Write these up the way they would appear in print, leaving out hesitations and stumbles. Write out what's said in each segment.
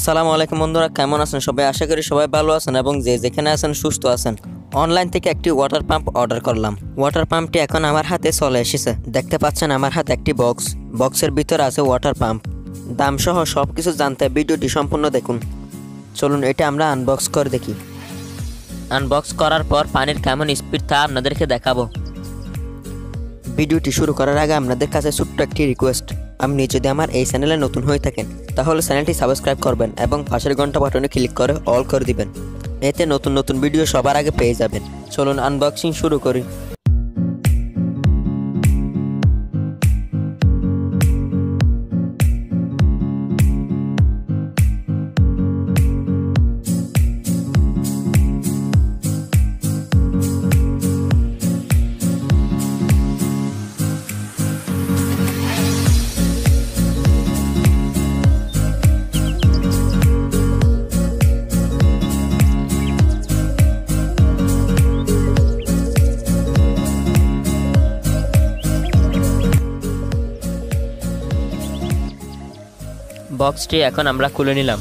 আসসালামু আলাইকুম বন্ধুরা, কেমন আছেন সবাই? আশা করি সবাই ভালো আছেন এবং যে যেখানে আছেন সুস্থ আছেন। অনলাইন থেকে একটি ওয়াটার পাম্প অর্ডার করলাম। ওয়াটার পাম্পটি এখন আমার হাতে চলে এসেছে। দেখতে পাচ্ছেন আমার হাতে একটি বক্সের ভিতরে আছে ওয়াটার পাম্প। দাম সহ সব কিছু জানতে ভিডিওটি সম্পূর্ণ দেখুন। চলুন এটা আমরা আনবক্স করে দেখি। আনবক্স করার পর পানির কেমন স্পিড তা আপনাদেরকে দেখাবো। ভিডিওটি শুরু করার আগে আপনাদের কাছে ছোট্ট একটি রিকোয়েস্ট, আপনি যদি আমার এই চ্যানেলে নতুন হয়ে থাকেন তাহলে চ্যানেলটি সাবস্ক্রাইব করবেন এবং পাশের ঘন্টা বাটনে ক্লিক করে অল করে দিবেন। এতে নতুন নতুন ভিডিও সবার আগে পেয়ে যাবেন। চলুন আনবক্সিং শুরু করি। বক্সটি এখন আমরা খুলে নিলাম।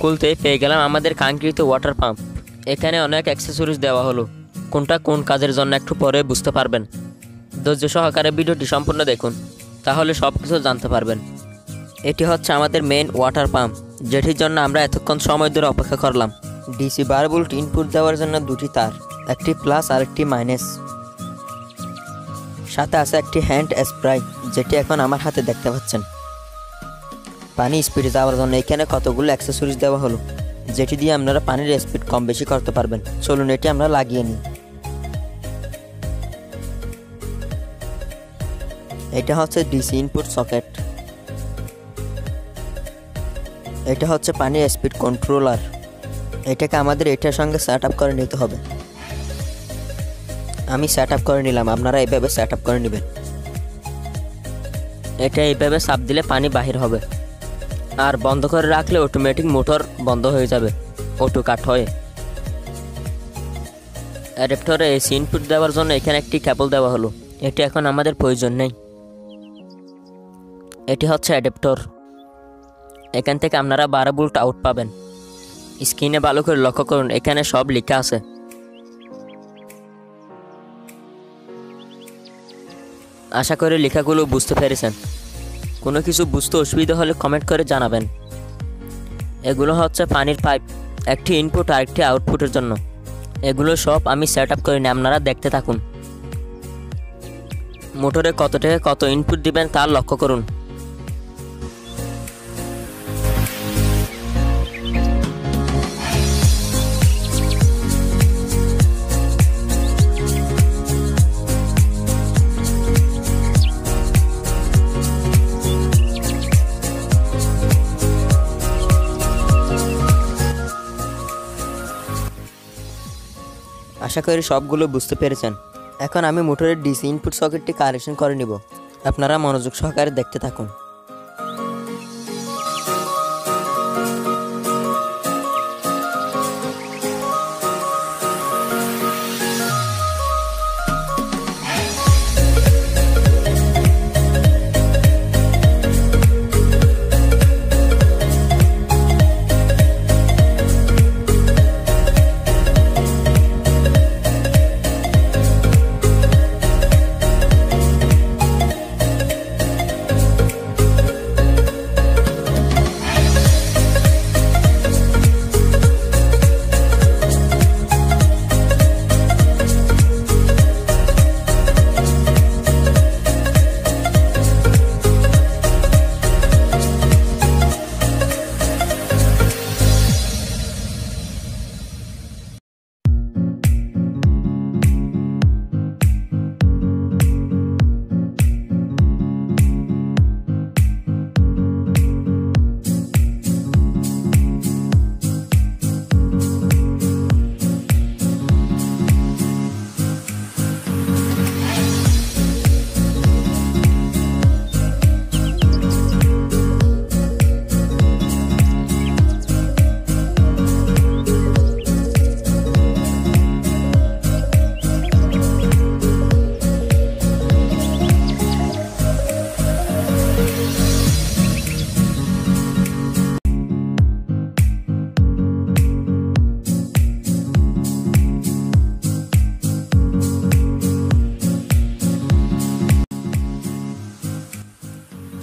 খুলতেই পেয়ে গেলাম আমাদের কাঙ্ক্ষিত ওয়াটার পাম্প। এখানে অনেক অ্যাক্সেসরিজ দেওয়া হলো, কোনটা কোন কাজের জন্য একটু পরে বুঝতে পারবেন। ধৈর্য সহকারে ভিডিওটি সম্পূর্ণ দেখুন, তাহলে সব কিছু জানতে পারবেন। এটি হচ্ছে আমাদের মেইন ওয়াটার পাম্প, যেটির জন্য আমরা এতক্ষণ সময় ধরে অপেক্ষা করলাম। ডিসি বারবুলট ইনপুট দেওয়ার জন্য দুটি তার, একটি প্লাস আর একটি মাইনাস। সাথে আছে একটি হ্যান্ড স্প্রাই, যেটি এখন আমার হাতে দেখতে পাচ্ছেন। পানি স্পিডে যাওয়ার জন্য এখানে কতগুলো অ্যাক্সেসরিজ দেওয়া হলো, যেটি দিয়ে আপনারা পানির স্পিড কম বেশি করতে পারবেন। চলুন এটি আমরা লাগিয়ে নিই। এটা হচ্ছে ডিসি ইনপুট সকেট। এটা হচ্ছে পানির স্পিড কন্ট্রোলার। এটাকে আমাদের এটার সঙ্গে সেট আপ করে নিতে হবে। আমি সেট আপ করে নিলাম, আপনারা এইভাবে সেট আপ করে নেবেন। এটা এইভাবে চাপ দিলে পানি বাহির হবে, আর বন্ধ করে রাখলে অটোমেটিক মোটর বন্ধ হয়ে যাবে, অটো কাট হয়ে। অ্যাডাপ্টারে এসি ইনপুট দেওয়ার জন্য এখানে একটি কেবল দেওয়া হলো, এটি এখন আমাদের প্রয়োজন নেই। এটি হচ্ছে অ্যাডাপ্টার। এখান থেকে আপনারা 12 ভোল্ট আউট পাবেন। স্ক্রিনে ভালো করে লক্ষ্য করুন, এখানে সব লেখা আছে। আশা করি লেখাগুলো বুঝতে পেরেছেন। কোনো কিছু বুঝতে অসুবিধা হলে কমেন্ট করে জানাবেন। এগুলো হচ্ছে পানির পাইপ, একটি ইনপুট আর একটি আউটপুটের জন্য। এগুলো সব আমি সেট আপ করে নিই, আপনারা দেখতে থাকুন। মোটরে কত থেকে কত ইনপুট দিবেন তার লক্ষ্য করুন। আশা করি সবগুলো বুঝতে পেরেছেন। এখন আমি মোটরের ডিসি ইনপুট সকেটটি কানেকশন করে নিব। আপনারা মনোযোগ সহকারে দেখতে থাকুন।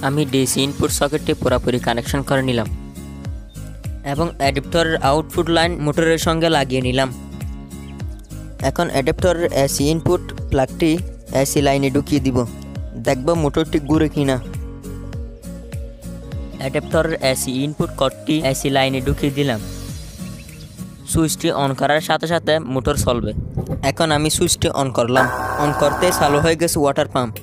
আমি ডিসি ইনপুট সকেটটি পুরোপুরি কানেকশন করে নিলাম এবং অ্যাডাপ্টারের আউটপুট লাইন মোটরের সঙ্গে লাগিয়ে নিলাম। এখন অ্যাডাপ্টারের এসি ইনপুট প্লাগটি এসি লাইনে ঢুকিয়ে দিব, দেখব মোটরটি ঘুরে কিনা। অ্যাডাপ্টারের এসি ইনপুট কর্ডটি এসি লাইনে ঢুকিয়ে দিলাম। সুইচটি অন করার সাথে সাথে মোটর চলবে। এখন আমি সুইচটি অন করলাম, অন করতে চালু হয়ে গেছে ওয়াটার পাম্প।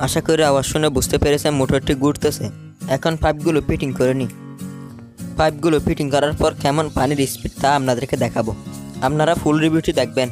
আশা করি আওয়াজ শুনে বুঝতে পেরেছেন মোটরটি ঘুরতেছে। এখন পাইপগুলো ফিটিং করে নিই। পাইপগুলো ফিটিং করার পর কেমন পানির স্পিড তা আপনাদেরকে দেখাবো, আপনারা ফুল রিভিউটি দেখবেন।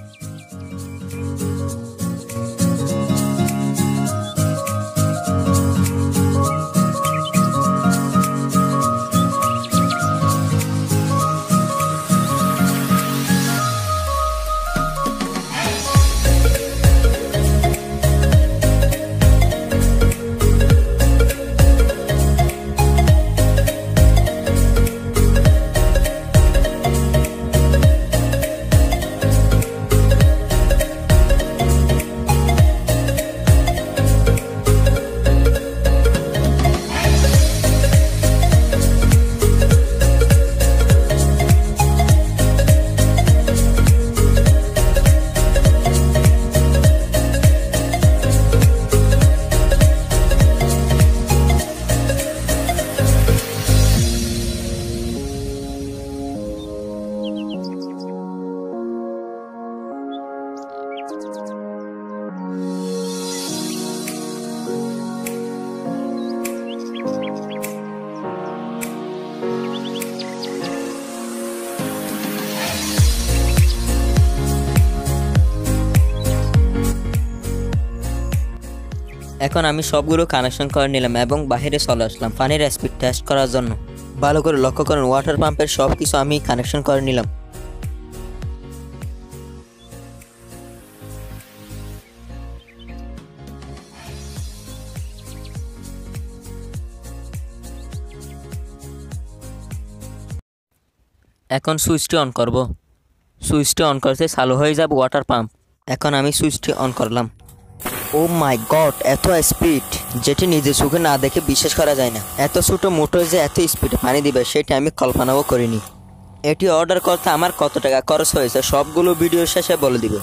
এখন আমি সবগুলো কানেকশন করে নিলাম এবং বাইরে চলে আসলাম পানির স্পিড টেস্ট করার জন্য। ভালো করে লক্ষ্য করুন, ওয়াটার পাম্পের সব কিছু আমি কানেকশন করে নিলাম। এখন সুইচটি অন করব। সুইচটি অন করতে চালু হয়ে যাবে ওয়াটার পাম্প। এখন আমি সুইচটি অন করলাম। ও মাই গড, এত স্পিড যেটি নিজে চোখে না দেখে বিশ্বাস করা যায় না। এত ছোট মোটর যে এত স্পিডে পানি দিবে সেটা আমি কল্পনাও করিনি। এটি অর্ডার করতে আমার কত টাকা খরচ হয়েছে সবগুলো ভিডিও শেষে বলে দিব।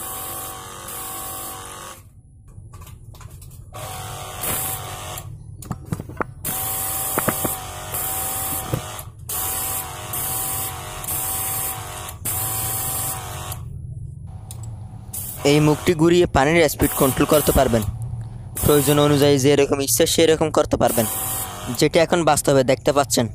এই মুখটি ঘুরিয়ে পানির স্পিড কন্ট্রোল করতে পারবেন। প্রয়োজন অনুযায়ী যেরকম ইচ্ছে সেরকম করতে পারবেন, যেটা এখন বাস্তবে দেখতে পাচ্ছেন।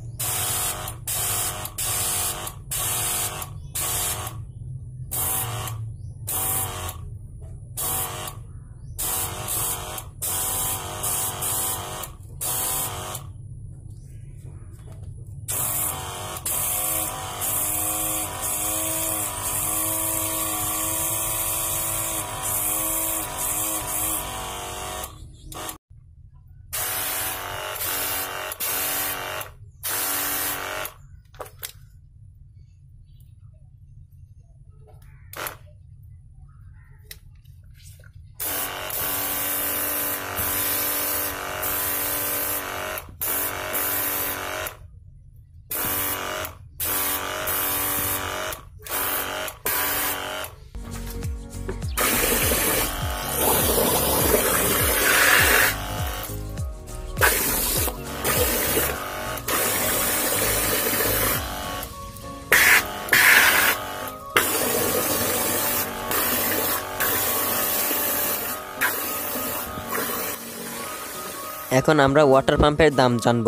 এখন আমরা ওয়াটার পাম্পের দাম জানব।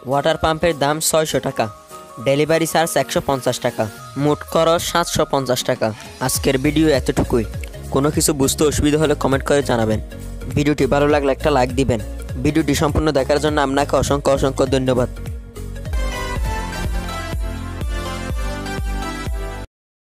ওয়াটার পাম্পের দাম 600 টাকা, ডেলিভারি চার্জ 150 টাকা, মোট খরচ 750 টাকা। আজকের ভিডিও এতটুকুই। কোনো কিছু বুঝতে অসুবিধা হলে কমেন্ট করে জানাবেন। ভিডিওটি ভালো লাগলে একটা লাইক দিবেন। ভিডিওটি সম্পূর্ণ দেখার জন্য আপনাকে অসংখ্য ধন্যবাদ।